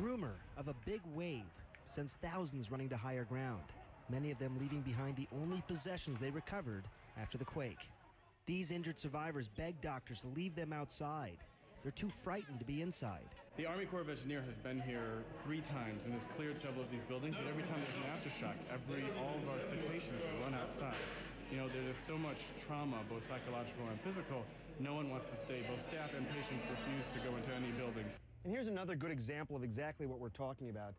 rumor of a big wave sends thousands running to higher ground, many of them leaving behind the only possessions they recovered after the quake. These injured survivors beg doctors to leave them outside. They're too frightened to be inside. The Army Corps of Engineers has been here 3 times and has cleared several of these buildings, but every time there's an aftershock, all of our sick patients run outside. You know, there's just so much trauma, both psychological and physical. No one wants to stay. Both staff and patients refuse to go into any buildings. And here's another good example of exactly what we're talking about.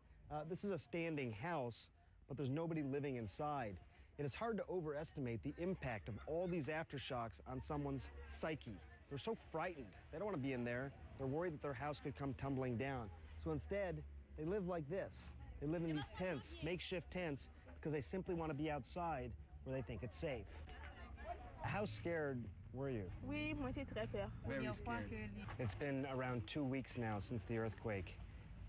This is a standing house, but there's nobody living inside. It is hard to overestimate the impact of all these aftershocks on someone's psyche. They're so frightened. They don't want to be in there. They're worried that their house could come tumbling down. So instead, they live like this. They live in these tents, makeshift tents, because they simply want to be outside where they think it's safe. How scared were you? Oui, moi j'étais très peur. Very scared. It's been around 2 weeks now since the earthquake.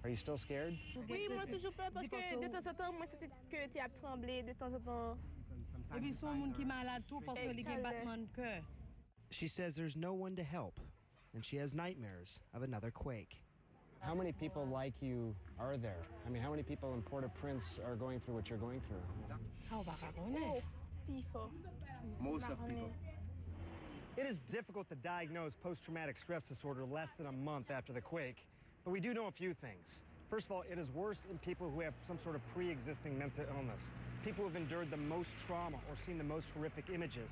Are you still scared? Oui, moi toujours peur parce que de temps en temps, moi c'était que tu as tremblé de temps en temps. Et puis son monde qui malade tout parce que les battements de cœur. She says there's no one to help, and she has nightmares of another quake. How many people like you are there? I mean, how many people in Port-au-Prince are going through what you're going through? Most of people. It is difficult to diagnose post-traumatic stress disorder less than a month after the quake, but we do know a few things. First of all, it is worse in people who have some sort of pre-existing mental illness, people who have endured the most trauma or seen the most horrific images.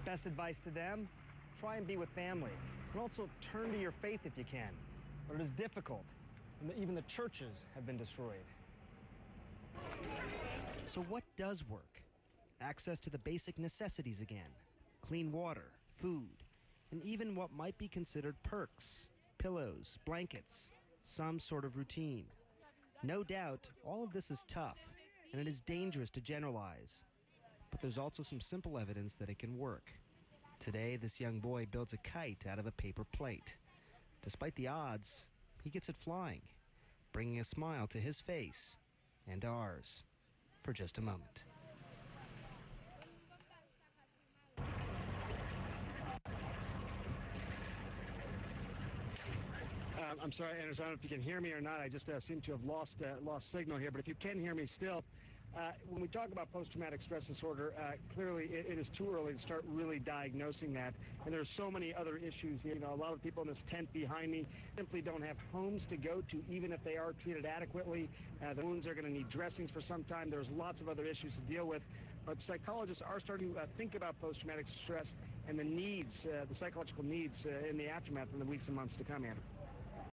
Best advice to them, try and be with family, and also turn to your faith if you can. But it is difficult, and even the churches have been destroyed. So what does work? Access to the basic necessities again. Clean water, food, and even what might be considered perks. Pillows, blankets, some sort of routine. No doubt, all of this is tough, and it is dangerous to generalize. But there's also some simple evidence that it can work. Today, this young boy builds a kite out of a paper plate. Despite the odds, he gets it flying, bringing a smile to his face and ours for just a moment. I'm sorry, Anders, I don't know if you can hear me or not. I just seem to have lost signal here, but if you can hear me still, when we talk about post-traumatic stress disorder, clearly it is too early to start really diagnosing that. And there's so many other issues here. You know, a lot of people in this tent behind me simply don't have homes to go to, even if they are treated adequately. The wounds are going to need dressings for some time. There's lots of other issues to deal with. But psychologists are starting to think about post-traumatic stress and the needs, the psychological needs in the aftermath in the weeks and months to come, Andrew.